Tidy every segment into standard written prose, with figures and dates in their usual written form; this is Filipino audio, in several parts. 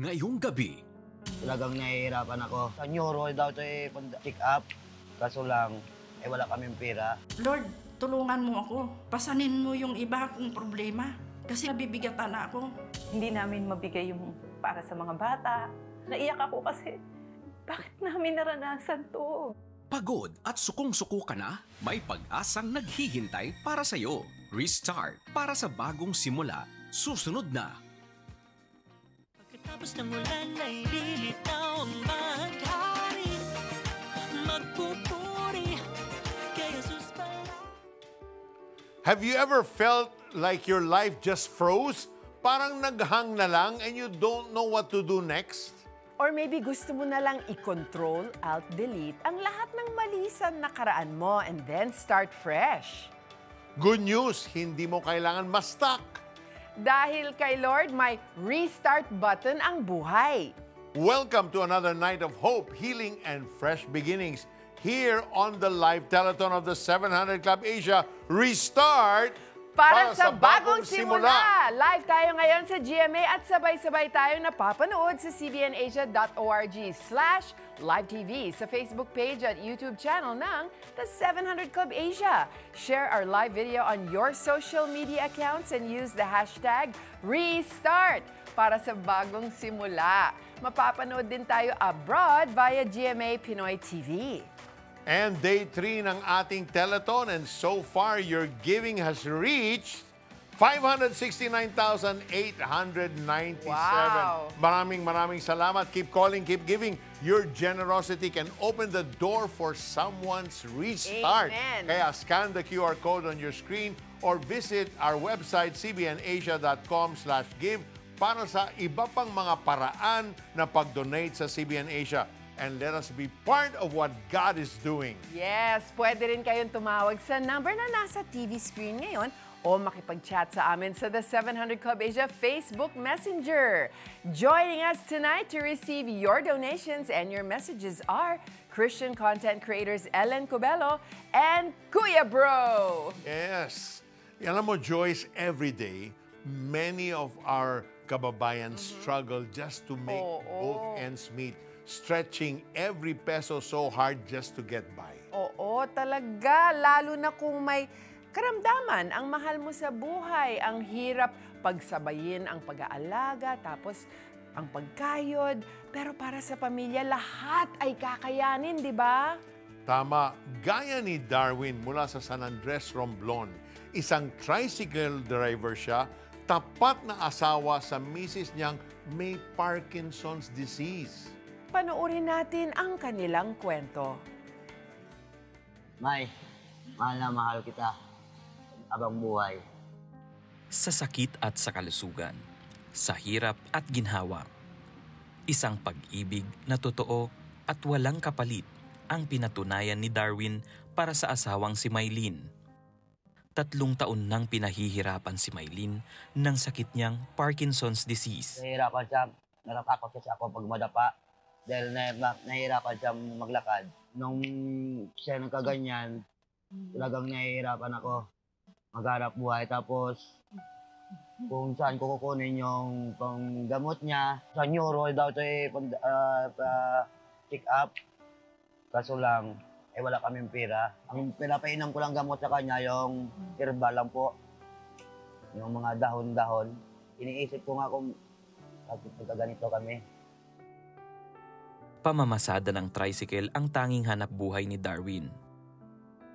Ngayong gabi, Talagang nahihirapan ako. Sa neuro daw ito check up. Kaso lang, wala kaming pera. Lord, tulungan mo ako. Pasanin mo yung iba kong problema. Kasi nabibigatan na ako. Hindi namin mabigay yung para sa mga bata. Naiyak ako kasi, bakit namin naranasan to? pagod at sukong-suko ka na? May pag-asang naghihintay para sa'yo. Restart para sa bagong simula. Susunod na. Pagkatapos ng ulan ay lilitaw ang baghari. Magpupuri kay Jesus para. Have you ever felt like your life just froze? Parang naghang na lang and you don't know what to do next? Or maybe gusto mo na lang i-control, alt-delete ang lahat ng mali sa nakaraan mo and then start fresh. Good news, hindi mo kailangan ma-stuck. Dahil kay Lord, may restart button ang buhay. Welcome to another night of hope, healing, and fresh beginnings. Here on the live telethon of the 700 Club Asia, Restart Para sa bagong simula! Live tayo ngayon sa GMA at sabay-sabay tayo napapanood sa cbnasia.org/live-tv, sa Facebook page at YouTube channel ng The 700 Club Asia. Share our live video on your social media accounts and use the hashtag Restart para sa bagong simula. Mapapanood din tayo abroad via GMA Pinoy TV. And day 3 ng ating telethon, and so far your giving has reached 569,897. Wow. Maraming salamat. Keep calling, keep giving. Your generosity can open the door for someone's restart. Amen. Kaya scan the QR code on your screen or visit our website cbnasia.com/give para sa iba pang mga paraan na pag-donate sa CBN Asia. And let us be part of what God is doing. Yes, pwede rin kayong tumawag sa number na nasa TV screen ngayon o makipag-chat sa amin sa The 700 Club Asia Facebook Messenger. Joining us tonight to receive your donations and your messages are Christian content creators Ellen Cubelo and Kuya Bro. Yes. Alam mo, Joyce, every day, many of our kababayan struggle just to make both ends meet, stretching every peso so hard just to get by. Oo, talaga. Lalo na kung may karamdaman ang mahal mo sa buhay. Ang hirap pagsabayin ang pag-aalaga, tapos ang pagkayod. Pero para sa pamilya, lahat ay kakayanin, di ba? Tama. Gaya ni Darwin mula sa San Andres, Romblon. Isang tricycle driver siya, tapat na asawa sa misis niyang may Parkinson's disease. Panoorin natin ang kanilang kwento. May, mahal na mahal kita. Abang buhay. Sa sakit at sa kalusugan, sa hirap at ginhawa, isang pag-ibig na totoo at walang kapalit ang pinatunayan ni Darwin para sa asawang si Maylene. 3 taon nang pinahihirapan si Maylene ng sakit niyang Parkinson's disease. Nahihirapan siya. Natatakot siya ako pag madapa. Dahil nahihirapan siya maglakad. Nung siya nagkaganyan, talagang nahihirapan ako maghanap buhay. Tapos, kung saan ko kukunin yung panggamot niya. Sa neuro daw ito check up. Kaso lang, wala kaming pera. Ang pinapainom ko lang gamot sa kanya, yung herbal lang po. Yung mga dahon-dahon. Iniisip ko nga kung ganito kami. Pamamasada ng tricycle ang tanging hanap buhay ni Darwin.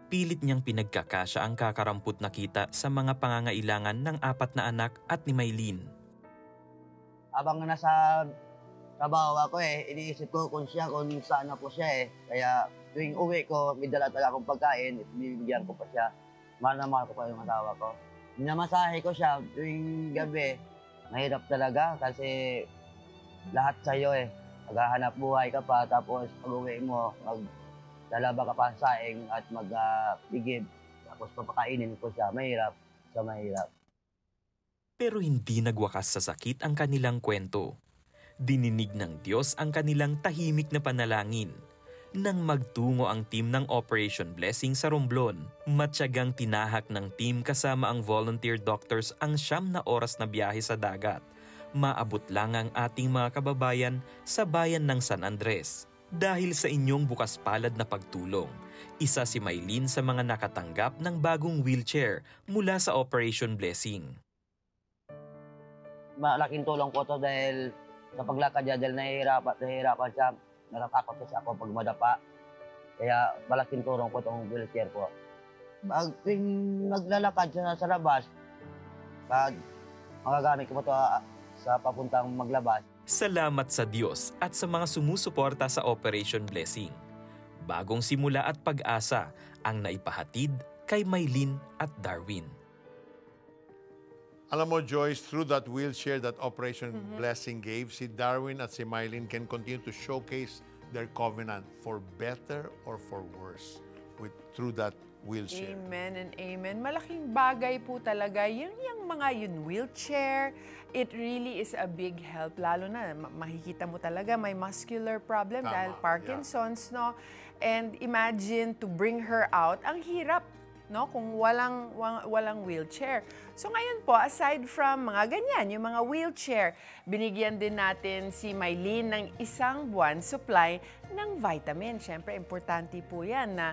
Pilit niyang pinagkakasya ang kakarampot na kita sa mga pangangailangan ng 4 na anak at ni Maylene. Abang nasa trabaho ako iniisip ko kung saan na po siya Kaya tuwing uwi ko, may dala talaga akong pagkain, binibigyan ko pa siya. Mahal na mahal ko pa yung asawa ko. Minamasahe ko siya tuwing gabi. Mahirap talaga kasi lahat sa'yo Maghahanap buhay ka pa, tapos pag-uwi mo, maglalaba ka pa sa saing at magbigib. Tapos papakainin ko siya. Mahirap. Pero hindi nagwakas sa sakit ang kanilang kwento. Dininig ng Diyos ang kanilang tahimik na panalangin. Nang magtungo ang team ng Operation Blessing sa Romblon, matyagang tinahak ng team kasama ang volunteer doctors ang 9 na oras na biyahe sa dagat. maabot lang ang ating mga kababayan sa bayan ng San Andres. Dahil sa inyong bukas palad na pagtulong, isa si Maylene sa mga nakatanggap ng bagong wheelchair mula sa Operation Blessing. Malaking tulong po to dahil sa paglakad niya, dahil nahihirapan siya, natatakot kasi ako pag madapa. Kaya malaking tulong po itong wheelchair po. Pag naglalakad siya sa labas, pag magagamit ko po ito sa papuntang maglabas. Salamat sa Diyos at sa mga sumusuporta sa Operation Blessing. Bagong simula at pag-asa ang naipahatid kay Maylene at Darwin. Alam mo, Joyce, through that wheelchair that Operation Blessing gave, si Darwin at si Maylene can continue to showcase their covenant for better or for worse through that wheelchair. Amen and amen. Malaking bagay po talaga yung mga wheelchair. It really is a big help. Lalo na, makikita mo talaga may muscular problem dahil Parkinson's, no? And imagine to bring her out, ang hirap, no? Kung walang wheelchair. So ngayon po, aside from mga ganyan, yung mga wheelchair, binigyan din natin si Maylene ng 1 buwan supply ng vitamin. Siyempre, importante po yan na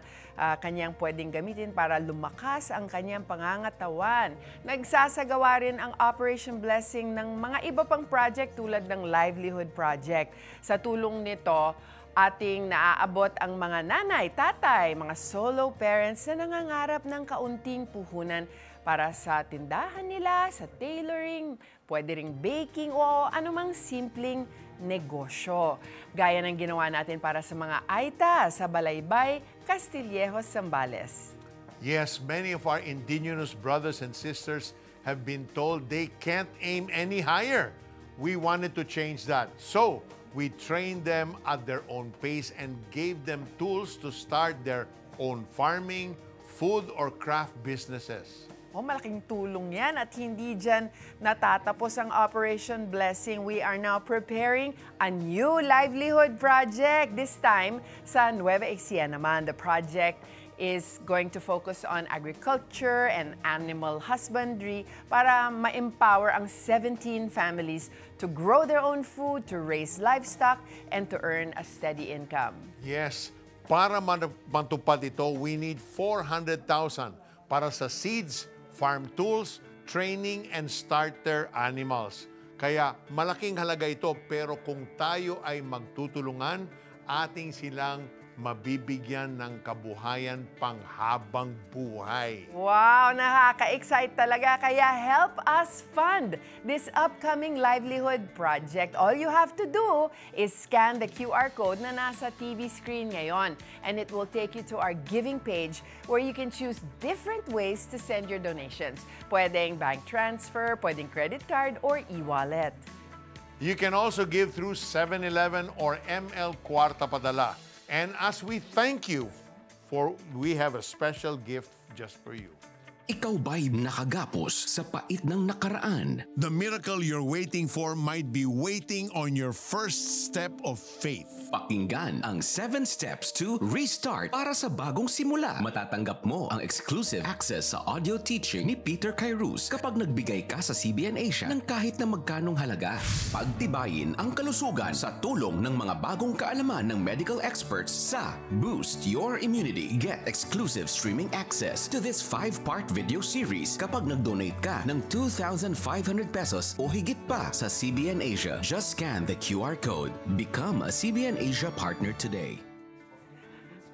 kanyang pwedeng gamitin para lumakas ang kanyang pangangatawan. Nagsasagawa rin ang Operation Blessing ng mga iba pang project tulad ng Livelihood Project. Sa tulong nito, ating naaabot ang mga nanay, tatay, mga solo parents na nangangarap ng kaunting puhunan para sa tindahan nila, sa tailoring, pwede ring baking o anumang simpleng negosyo. Gaya ng ginawa natin para sa mga Aita sa Balaybay, Castillejos, Zambales. Yes, many of our indigenous brothers and sisters have been told they can't aim any higher. We wanted to change that. So, we trained them at their own pace and gave them tools to start their own farming, food, or craft businesses. Malaking tulong yan at hindi dyan natatapos ang Operation Blessing. We are now preparing a new livelihood project. This time sa Nueva Ecija naman. The project is going to focus on agriculture and animal husbandry para ma-empower ang 17 families to grow their own food, to raise livestock, and to earn a steady income. Yes, para matupad ito, we need 400,000 para sa seeds, farm tools, training, and starter animals. Kaya malaking halaga ito, pero kung tayo ay magtutulungan, ating silang mabibigyan ng kabuhayan panghabang buhay. Wow, nakaka-excite talaga. Kaya help us fund this upcoming livelihood project. All you have to do is scan the QR code na nasa TV screen ngayon. And it will take you to our giving page where you can choose different ways to send your donations. Pwedeng bank transfer, pwedeng credit card, or e-wallet. You can also give through 7-Eleven or ML Kwarta Padala. And as we thank you, we have a special gift just for you. Ikaw ba'y nakagapos sa pait ng nakaraan? The miracle you're waiting for might be waiting on your first step of faith. Pakinggan ang 7 Steps to Restart para sa bagong simula. Matatanggap mo ang exclusive access sa audio teaching ni Peter Kairos kapag nagbigay ka sa CBN Asia ng kahit na magkanong halaga. Pagtibayin ang kalusugan sa tulong ng mga bagong kaalaman ng medical experts sa Boost Your Immunity. Get exclusive streaming access to this 5-part video series kapag nag-donate ka ng 2,500 pesos o higit pa sa CBN Asia. Just scan the QR code. Become a CBN Asia partner today.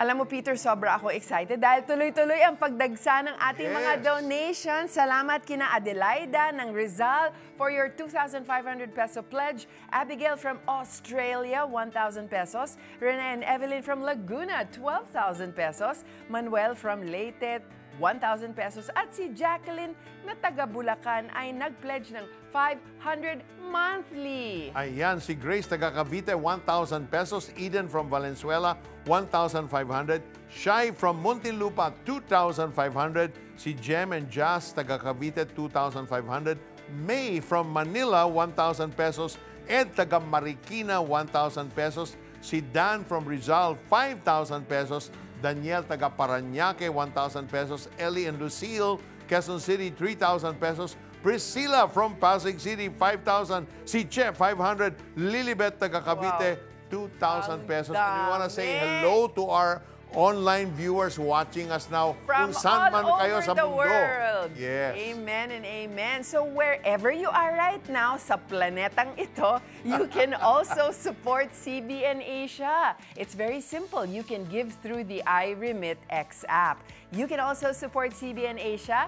Alam mo, Peter, sobra ako excited dahil tuloy-tuloy ang pagdagsa ng ating mga donations. Salamat kina Adelaida ng Rizal for your 2,500 peso pledge. Abigail from Australia, 1,000 pesos. Rene and Evelyn from Laguna, 12,000 pesos. Manuel from Leyte, 1,000 pesos. At si Jacqueline na taga Bulacan ay nag-pledge ng 500 monthly. Ayan, si Grace taga Cavite, 1,000 pesos. Eden from Valenzuela, 1,500. Shai from Muntinlupa, 2,500. Si Jem and Jazz taga Cavite, 2,500. May from Manila, 1,000 pesos. Ed taga Marikina, 1,000 pesos. Si Dan from Rizal, 5,000 pesos. Daniel taga Parañaque, 1,000 pesos. Ellie and Lucille, Quezon City, 3,000 pesos. Priscilla from Pasig City, 5,000. Si Che, 500. Lilibet, taga Cavite, 2,000 pesos. And we want to say dami. hello to our online viewers watching us now From kung saan man all kayo over sa the mundo. world. Yes. Amen and amen. So wherever you are right now sa planetang ito, you can also support CBN Asia. It's very simple. You can give through the iRemitX app. You can also support CBN Asia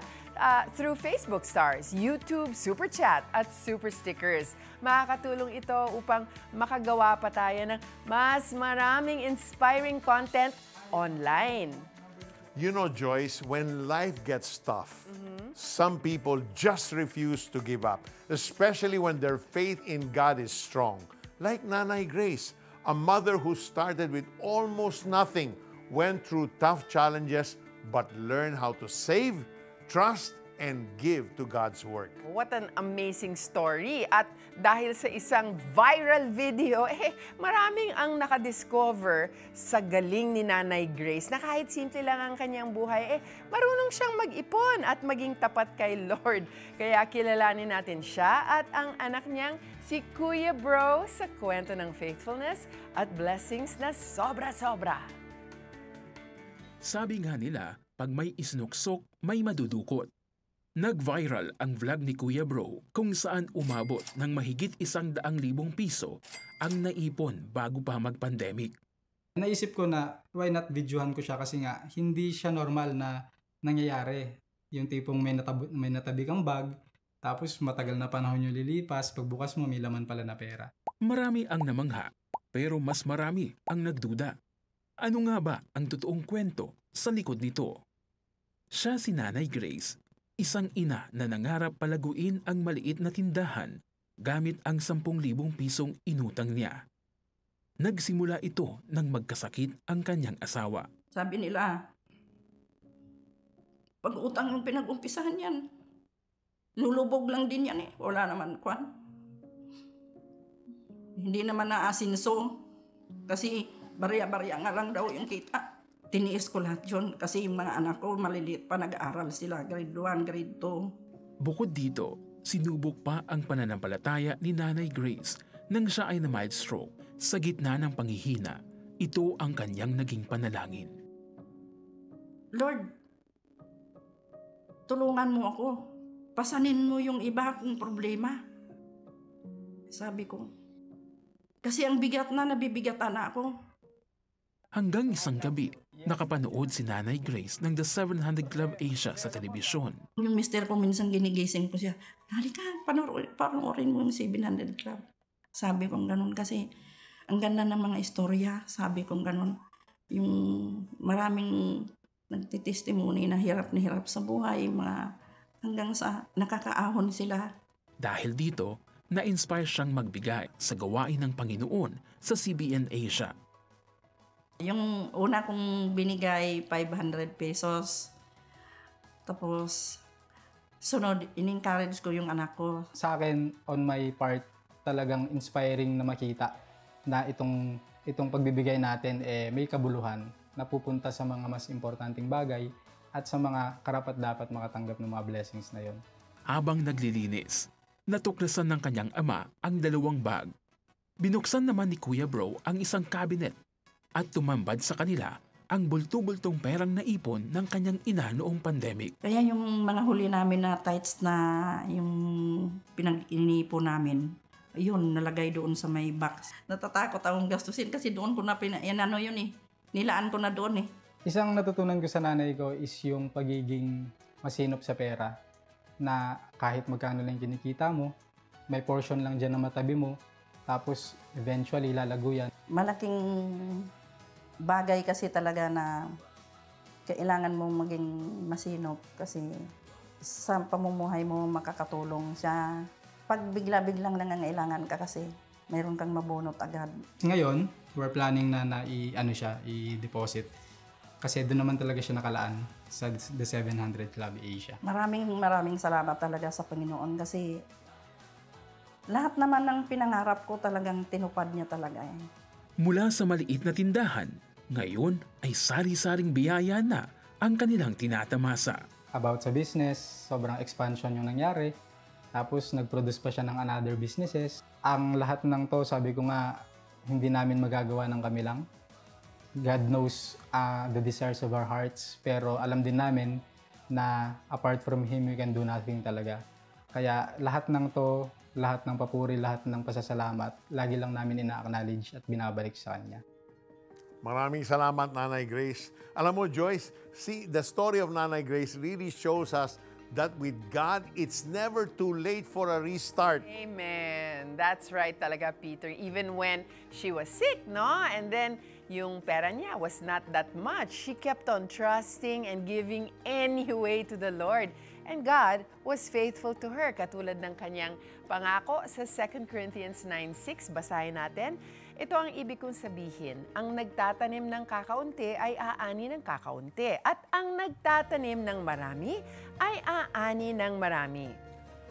through Facebook Stars, YouTube, Super Chat, at Super Stickers. Makakatulong ito upang makagawa pa tayo ng mas maraming inspiring content online. You know, Joyce, when life gets tough, some people just refuse to give up, especially when their faith in God is strong. Like Nanay Grace, a mother who started with almost nothing, went through tough challenges, but learned how to save, trust, and give to God's work. What an amazing story. At dahil sa isang viral video, maraming ang nakadiscover sa galing ni Nanay Grace na kahit simple lang ang kanyang buhay, marunong siyang mag-ipon at maging tapat kay Lord. Kaya kilalanin natin siya at ang anak niyang si Kuya Bro sa kwento ng faithfulness at blessings na sobra-sobra. Sabi nga nila, pag may isnuksok, may madudukot. Nag-viral ang vlog ni Kuya Bro kung saan umabot ng mahigit 100,000 piso ang naipon bago pa mag-pandemic. Naisip ko na why not videohan ko siya kasi nga hindi siya normal na nangyayari. Yung tipong may natabi kang bag, tapos matagal na panahon yung lilipas, pagbukas mo may laman pala na pera. Marami ang namangha, pero mas marami ang nagduda. Ano nga ba ang totoong kwento sa likod nito? Siya si Nanay Grace, isang ina na nangarap palaguin ang maliit na tindahan gamit ang 10,000 pisong inutang niya. Nagsimula ito nang magkasakit ang kanyang asawa. Sabi nila, pag utang yung pinag-umpisahan yan, lulubog lang din yan eh. Wala naman kwan. Hindi naman naasinso kasi barya-barya nga lang daw yung kita. Tiniis ko lahat yun kasi yung mga anak ko maliliit pa, nag-aaral sila, grade 1, grade 2. Bukod dito, sinubok pa ang pananampalataya ni Nanay Grace nang siya ay na-mild stroke. Sa gitna ng panghihina, ito ang kanyang naging panalangin. Lord, tulungan mo ako. Pasanin mo yung iba kong problema. Sabi ko. Kasi ang bigat na, nabibigatan na ako. Hanggang isang gabi, nakapanood si Nanay Grace ng The 700 Club Asia sa telebisyon. Yung mister ko minsan ginigising ko siya, halika, panoorin mo yung 700 Club. Sabi kong ganun kasi ang ganda ng mga istorya, sabi kong ganun. Yung maraming nagtitestimony na hirap sa buhay, mga hanggang sa nakakaahon sila. Dahil dito, na-inspire siyang magbigay sa gawain ng Panginoon sa CBN Asia. Yung una kong binigay, 500 pesos. Tapos, sunod, in-encourage ko yung anak ko. Sa akin, on my part, talagang inspiring na makita na itong pagbibigay natin may kabuluhan na pupunta sa mga mas importanteng bagay at sa mga karapat-dapat makatanggap ng mga blessings na yon. Habang naglilinis, natuklasan ng kanyang ama ang 2 bag. Binuksan naman ni Kuya Bro ang isang cabinet at tumambad sa kanila ang bulto-bultong perang naipon ng kanyang ina noong pandemic. Kaya yung mga huli namin na tights na yung pinag-iniipon namin, yun, nalagay doon sa may box. Natatakot akong gastusin kasi doon ko na nilaan ko na doon eh. Isang natutunan ko sa nanay ko is yung pagiging masinop sa pera na kahit magkano lang kinikita mo, may portion lang dyan na matabi mo, tapos eventually lalago yan. Malaking bagay kasi talaga na kailangan mo maging masinop kasi sa pamumuhay mo makakatulong siya. Pag bigla-biglang nangangailangan ka kasi mayroon kang mabunot agad. Ngayon, we're planning na i-deposit kasi doon naman talaga siya nakalaan sa The 700 Club Asia. Maraming salamat talaga sa Panginoon kasi lahat naman ng pinangarap ko talagang tinupad niya talaga eh. Mula sa maliit na tindahan, ngayon ay sari-saring biyaya na ang kanilang tinatamasa. About sa business, sobrang expansion yung nangyari. Tapos nag-produce pa siya ng another businesses. Ang lahat ng to, sabi ko nga, hindi namin magagawa ng kami lang. God knows the desires of our hearts. Pero alam din namin na apart from Him, we can do nothing talaga. Kaya lahat ng to, lahat ng papuri, lahat ng pasasalamat, lagi lang namin ina-acknowledge at binabalik sa Kanya. Maraming salamat, Nanay Grace. Alam mo, Joyce, see, the story of Nanay Grace really shows us that with God, it's never too late for a restart. Amen. That's right talaga, Peter. Even when she was sick, no? And then, yung pera niya was not that much. She kept on trusting and giving anyway to the Lord. And God was faithful to her. Katulad ng kanyang pangako sa 2 Corinthians 9:6, basahin natin. Ito ang ibig kong sabihin, ang nagtatanim ng kakaunti ay aani ng kakaunti. At ang nagtatanim ng marami ay aani ng marami.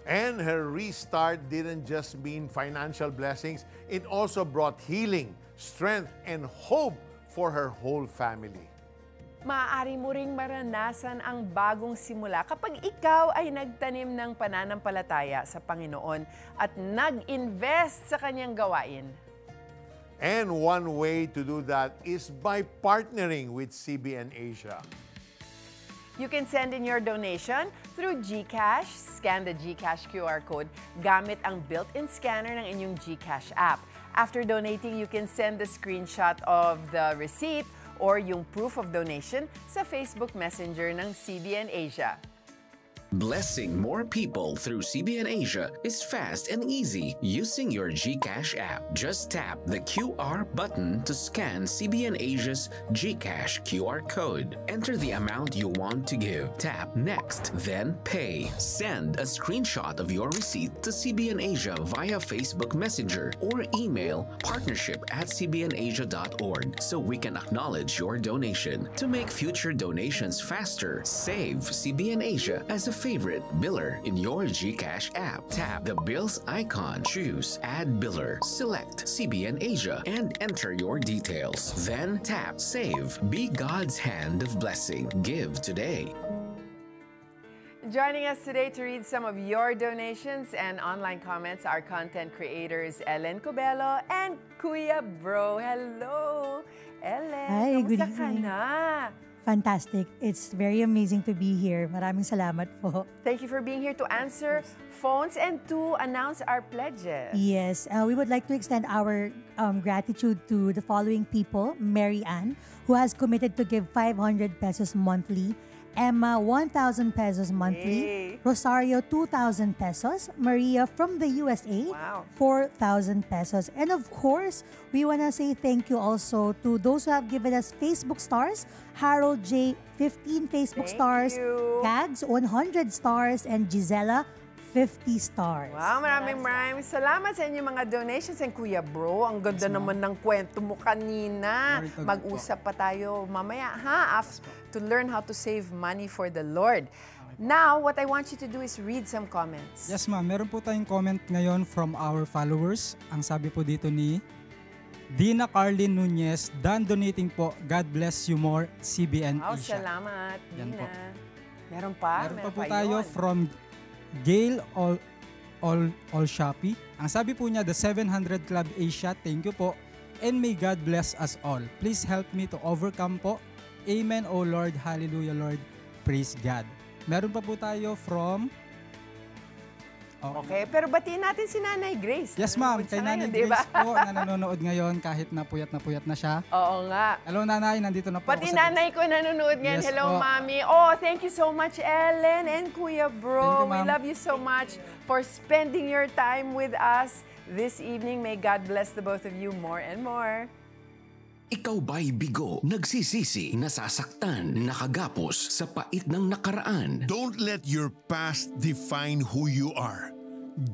And her restart didn't just mean financial blessings, it also brought healing, strength, and hope for her whole family. Maaari mo ring maranasan ang bagong simula kapag ikaw ay nagtanim ng pananampalataya sa Panginoon at nag-invest sa kanyang gawain. And one way to do that is by partnering with CBN Asia. You can send in your donation through GCash. Scan the GCash QR code gamit ang built-in scanner ng inyong GCash app. After donating, you can send the screenshot of the receipt or yung proof of donation sa Facebook Messenger ng CBN Asia. Blessing more people through CBN Asia is fast and easy using your GCash app. Just tap the QR button to scan CBN Asia's GCash QR code. Enter the amount you want to give. Tap Next, then Pay. Send a screenshot of your receipt to CBN Asia via Facebook Messenger or email partnership@cbnasia.org so we can acknowledge your donation. To make future donations faster, save CBN Asia as a favorite biller in your GCash app. Tap the bills icon, choose Add Biller, select CBN Asia, and enter your details. Then tap Save. Be God's hand of blessing. Give today. Joining us today to read some of your donations and online comments are content creators Ellen Cubelo and Kuya Bro. Hello, Ellen. Hi, good Kamusta ka evening. na? Fantastic. It's very amazing to be here. Maraming salamat po. Thank you for being here to answer phones and to announce our pledges. Yes, we would like to extend our gratitude to the following people. Mary Ann, who has committed to give 500 pesos monthly. Emma, 1,000 pesos monthly. Hey. Rosario, 2,000 pesos. Maria from the USA, Wow. 4,000 pesos. And of course, we want to say thank you also to those who have given us Facebook stars. Harold J, 15 Facebook Thank stars. you. Gags, 100 stars. And Gisela, 50 stars. Wow, maraming salamat sa inyong mga donations. And Kuya Bro, ang ganda naman ng kwento mo kanina. Mag-usap pa tayo mamaya, ha? To learn how to save money for the Lord. Now, what I want you to do is read some comments. Yes ma'am, meron po tayong comment ngayon from our followers. Ang sabi po dito ni Dina Carlin Nunez, done donating po. God bless you more, CBN Wow, Asia. salamat, Yan Dina. po. Meron pa? Meron pa po tayo yun. from Gail All Shopee. Ang sabi po niya, the 700 Club Asia, thank you po. And may God bless us all. Please help me to overcome po. Amen, O Lord. Hallelujah, Lord. Praise God. Meron pa po tayo from... Okay, pero batiin natin si Nanay Grace. Yes, ma'am. Nanonood Kay siya Nanay ngayon, Grace diba? po na nanonood ngayon kahit na puyat na siya. Oo nga. Hello, Nanay. Nandito na po Pati ako sa... nanay ko nanonood ngayon. Yes Hello, po. Mami. Oh, thank you so much, Ellen and Kuya Bro. Thank you, We ma'am. love you so much for spending your time with us this evening. May God bless the both of you more and more. Ikaw ba'y bigo, nagsisisi, nasasaktan, nakagapos sa pait ng nakaraan? Don't let your past define who you are.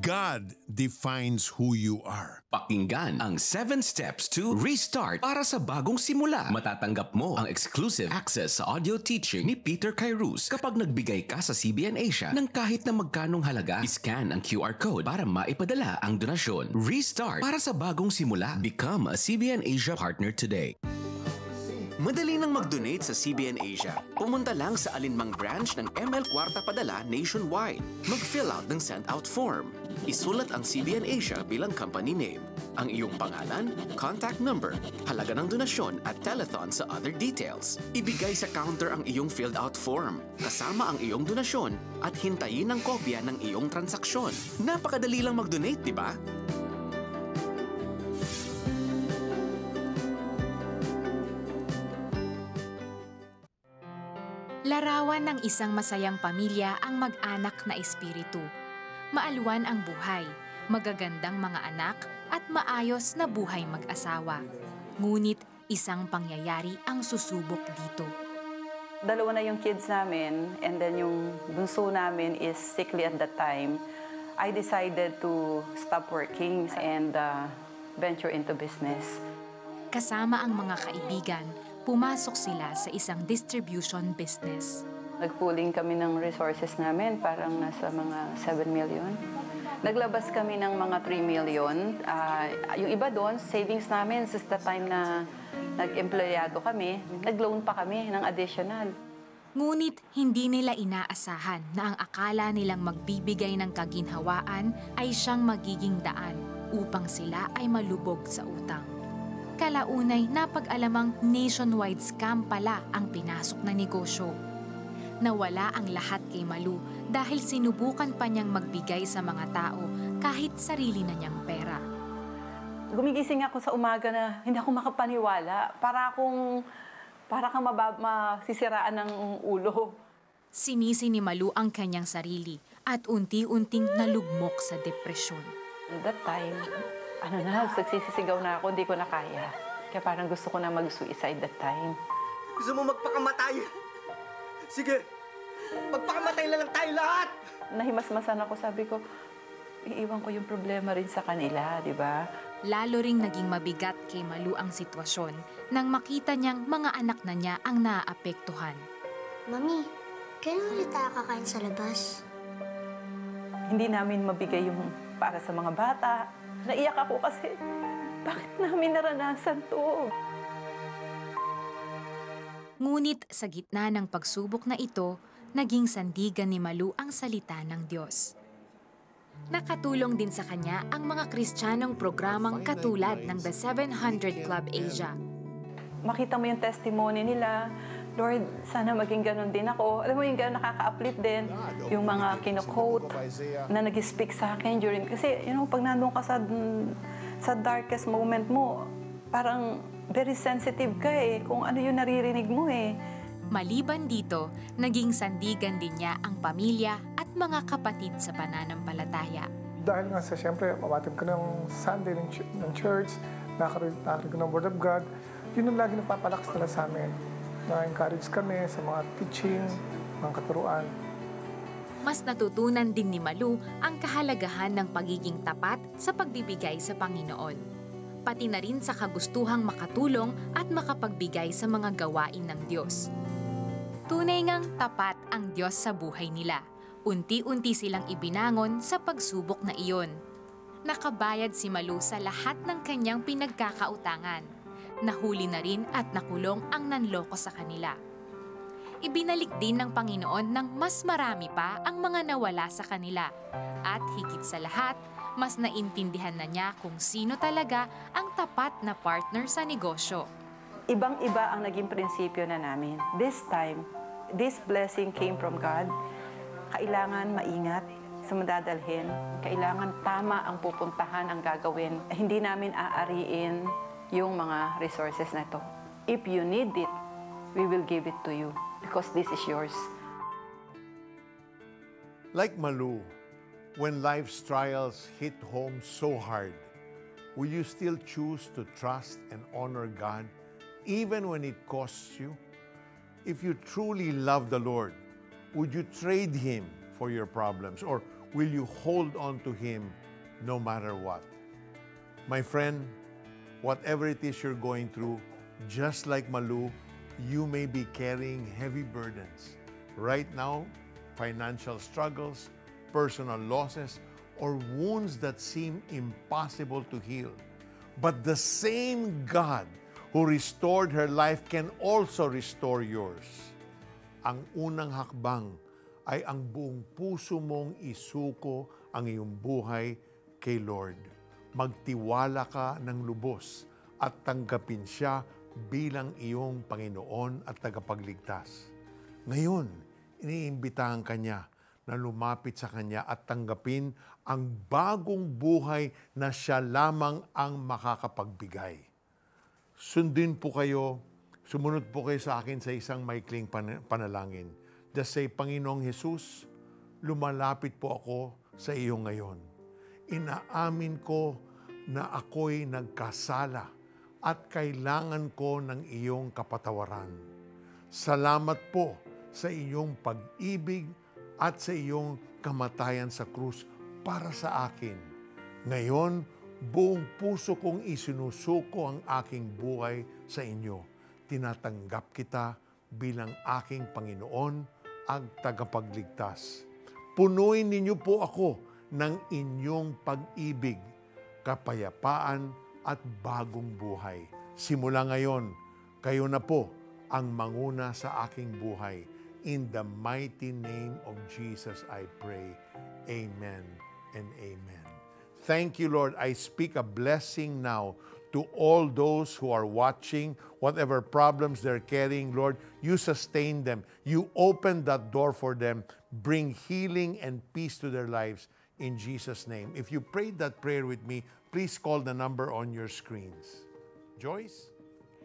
God defines who you are. Pakinggan ang 7 Steps to Restart para sa bagong simula. Matatanggap mo ang exclusive access sa audio teaching ni Peter Kairos kapag nagbigay ka sa CBN Asia ng kahit na magkanong halaga. I-scan ang QR code para maipadala ang donasyon. Restart para sa bagong simula. Become a CBN Asia partner today. Madali nang mag-donate sa CBN Asia. Pumunta lang sa alinmang branch ng ML Kwarta Padala nationwide. Mag-fill out ng send-out form. Isulat ang CBN Asia bilang company name, ang iyong pangalan, contact number, halaga ng donasyon at telethon sa other details. Ibigay sa counter ang iyong filled-out form, kasama ang iyong donasyon at hintayin ang kopya ng iyong transaksyon. Napakadali lang mag-donate, di ba? Larawan ng isang masayang pamilya ang mag-anak na espiritu. Maalwan ang buhay, magagandang mga anak at maayos na buhay mag-asawa. Ngunit isang pangyayari ang susubok dito. Dalawa na yung kids namin, and then yung bunso namin is sickly at that time. I decided to stop working and venture into business. Kasama ang mga kaibigan, pumasok sila sa isang distribution business. Nagpooling kami ng resources namin, parang nasa mga 7 million. Naglabas kami ng mga 3 million. Yung iba doon, savings namin since the time na nag-empleyado kami, nag-loan pa kami ng additional. Ngunit hindi nila inaasahan na ang akala nilang magbibigay ng kaginhawaan ay siyang magiging daan upang sila ay malubog sa utang. Kalaunay napag-alamang nationwide scam pala ang pinasok na negosyo. Nawala ang lahat kay Malu dahil sinubukan pa niyang magbigay sa mga tao kahit sarili na niyang pera. Gumigising ako sa umaga na hindi ako makapaniwala. Para kang masisiraan ng ulo. Sinisi ni Malu ang kanyang sarili at unti-unting nalugmok sa depresyon. That time, nagsisisigaw na ako, hindi ko na kaya. Kaya parang gusto ko na mag-suicide that time. Gusto mo magpakamatay? Sige, magpakamatay na lang tayo lahat! Nahimasmasan ako, sabi ko, iiwan ko yung problema rin sa kanila, di ba? Lalo ring naging mabigat kay Malu ang sitwasyon nang makita niyang mga anak na niya ang naaapektuhan. Mami, kailan ulit tayo kakain sa labas? Hindi namin mabigay yung para sa mga bata. Naiyak ako kasi, bakit namin naranasan to? Ngunit sa gitna ng pagsubok na ito, naging sandigan ni Malu ang salita ng Diyos. Nakatulong din sa kanya ang mga Kristiyanong programang katulad ng The 700 Club Asia. Makita mo yung testimony nila, Lord, sana maging ganun din ako. Alam mo yung ganun nakaka-uplift din, yung mga kino-quote na nag-speak sa akin during, kasi pag nandun ka sa darkest moment mo, parang very sensitive ka kung ano yung naririnig mo Maliban dito, naging sandigan din niya ang pamilya at mga kapatid sa pananampalataya. Dahil nga siyempre, mamatid ko ng Sunday ng church, nakarinig ko ng Word of God, yun ang lagi nagpapalakas nila sa amin. Na-encourage kami sa mga teaching, mga katuruan. Mas natutunan din ni Malu ang kahalagahan ng pagiging tapat sa pagbibigay sa Panginoon. Pati na rin sa kagustuhang makatulong at makapagbigay sa mga gawain ng Diyos. Tunay ngang tapat ang Diyos sa buhay nila. Unti-unti silang ibinangon sa pagsubok na iyon. Nakabayad si Malu sa lahat ng kanyang pinagkakautangan. Nahuli na rin at nakulong ang nanloko sa kanila. Ibinalik din ng Panginoon ng mas marami pa ang mga nawala sa kanila. At higit sa lahat, mas naintindihan na niya kung sino talaga ang tapat na partner sa negosyo. Ibang-iba ang naging prinsipyo na namin. This time, this blessing came from God. Kailangan maingat sa madadalhin. Kailangan tama ang pupuntahan, ang gagawin. Hindi namin aariin yung mga resources na ito. If you need it, we will give it to you because this is yours. Like Malu, when life's trials hit home so hard, will you still choose to trust and honor God even when it costs you? If you truly love the Lord, would you trade Him for your problems, or will you hold on to Him no matter what? My friend, whatever it is you're going through, just like Malu, you may be carrying heavy burdens. Right now, financial struggles, personal losses, or wounds that seem impossible to heal. But the same God who restored her life can also restore yours. Ang unang hakbang ay ang buong puso mong isuko ang iyong buhay kay Lord. Magtiwala ka ng lubos at tanggapin siya bilang iyong Panginoon at tagapagligtas. Ngayon, iniimbitahan ka niya na lumapit sa Kanya at tanggapin ang bagong buhay na siya lamang ang makakapagbigay. Sundin po kayo, sumunod po kayo sa akin sa isang maikling panalangin. Just say, Panginoong Jesus, lumalapit po ako sa iyo ngayon. Inaamin ko na ako'y nagkasala at kailangan ko ng iyong kapatawaran. Salamat po sa iyong pag-ibig at sa iyong kamatayan sa krus para sa akin. Ngayon, buong puso kong isinusuko ang aking buhay sa inyo. Tinatanggap kita bilang aking Panginoon at tagapagligtas. Punuin ninyo po ako ng inyong pag-ibig, kapayapaan at bagong buhay. Simula ngayon, kayo na po ang manguna sa aking buhay. In the mighty name of Jesus, I pray. Amen and amen. Thank you, Lord. I speak a blessing now to all those who are watching, whatever problems they're carrying, Lord, you sustain them. You open that door for them. Bring healing and peace to their lives in Jesus' name. If you prayed that prayer with me, please call the number on your screens. Joyce?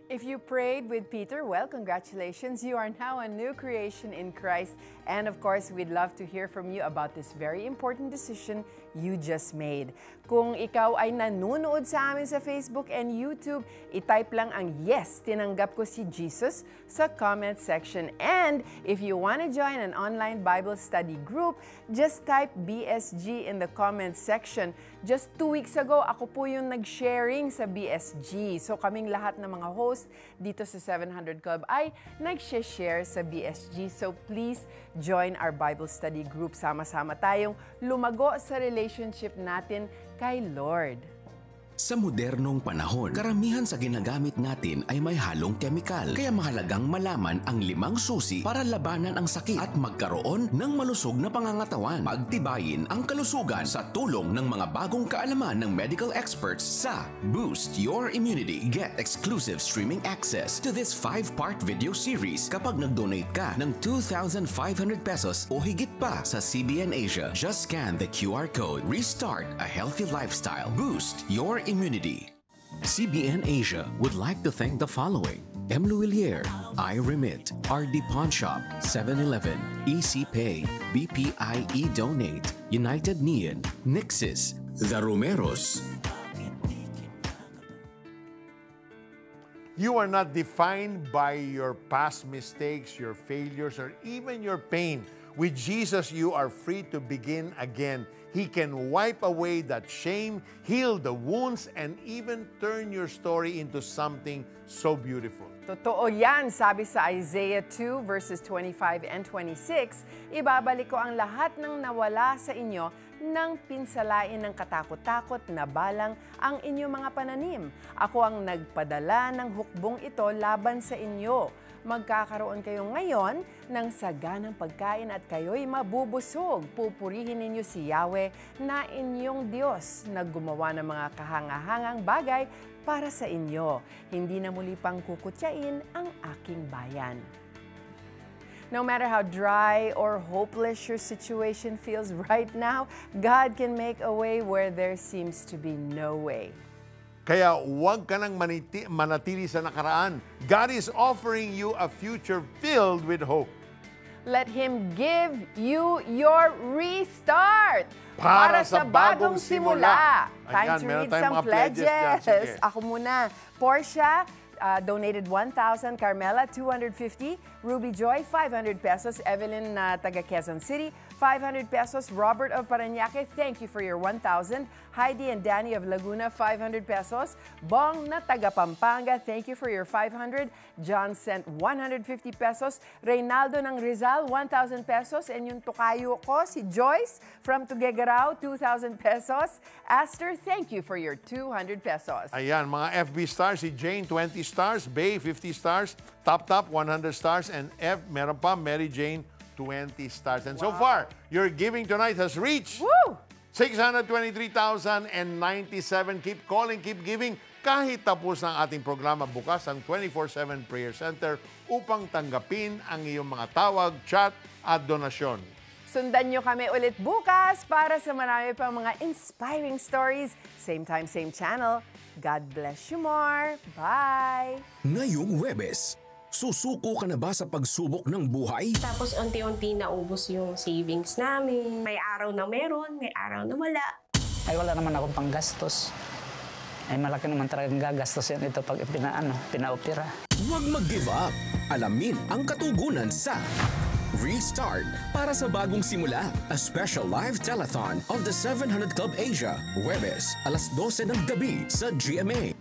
If you prayed with Peter, well, congratulations. You are now a new creation in Christ. And of course, we'd love to hear from you about this very important decision you just made. Kung ikaw ay nanonood sa amin sa Facebook and YouTube, itype lang ang yes, tinanggap ko si Jesus sa comment section. And if you want to join an online Bible study group, just type BSG in the comment section. Just 2 weeks ago, ako po yung nag-sharing sa BSG. So kaming lahat ng mga host dito sa 700 Club ay nag-share sa BSG. So please join our Bible study group. Sama-sama tayong lumago sa relationship natin kay Lord. Sa modernong panahon, karamihan sa ginagamit natin ay may halong kemikal. Kaya mahalagang malaman ang 5 susi para labanan ang sakit at magkaroon ng malusog na pangangatawan. Pagtibayin ang kalusugan sa tulong ng mga bagong kaalaman ng medical experts sa Boost Your Immunity. Get exclusive streaming access to this 5-part video series kapag nag-donate ka ng 2,500 pesos o higit pa sa CBN Asia. Just scan the QR code. Restart a healthy lifestyle. Boost Your Immunity. CBN Asia would like to thank the following: M. Luillier, iRemit, RD Pawn Shop, 7-Eleven, EC Pay, BPIE Donate, United Neon, Nixis, The Romeros. You are not defined by your past mistakes, your failures, or even your pain. With Jesus, you are free to begin again. He can wipe away that shame, heal the wounds, and even turn your story into something so beautiful. Totoo yan, sabi sa Isaiah 2 verses 25 and 26, ibabalik ko ang lahat ng nawala sa inyo nang pinsalain ng katakot-takot na balang ang inyong mga pananim. Ako ang nagpadala ng hukbong ito laban sa inyo. Magkakaroon kayo ngayon ng saganang pagkain at kayo'y mabubusog. Pupurihin ninyo si Yahweh na inyong Diyos na gumawa ng mga kahangahangang bagay para sa inyo. Hindi na muli pang kukutyain ang aking bayan. No matter how dry or hopeless your situation feels right now, God can make a way where there seems to be no way. Kaya huwag ka nang manatili sa nakaraan. God is offering you a future filled with hope. Let Him give you your restart Para sa bagong simula. Time to read some pledges. Ako muna. Portia donated 1,000, Carmela 250, Ruby Joy 500 pesos, Evelyn taga Quezon City 500 pesos. Robert of Parañaque, thank you for your 1,000. Heidi and Danny of Laguna, 500 pesos. Bong na taga Pampanga, thank you for your 500. John sent 150 pesos. Reynaldo ng Rizal, 1,000 pesos. And yung tukayo ko, si Joyce from Tuguegarao, 2,000 pesos. Aster, thank you for your 200 pesos. Ayan, mga FB stars, si Jane, 20 stars. Bay, 50 stars. Top, 100 stars. And meron pa, Mary Jane, 20 stars. And so far, your giving tonight has reached 623,097. Keep calling, keep giving. Kahit tapos ng ating programa, bukas ang 24/7 Prayer Center upang tanggapin ang iyong mga tawag, chat at donasyon. Sundan nyo kami ulit bukas para sa marami pang mga inspiring stories. Same time, same channel. God bless you more. Bye! Ngayong Huwebes, susuko ka na ba sa pagsubok ng buhay? Tapos unti-unti naubos yung savings namin. May araw na meron, may araw na wala. Ay wala naman akong panggastos. Ay malaki naman talagang gagastos yan ito pag pinaopera. Huwag mag-give up. Alamin ang katugunan sa Restart para sa bagong simula. A special live telethon of the 700 Club Asia. Huwebes, alas 12 ng gabi sa GMA.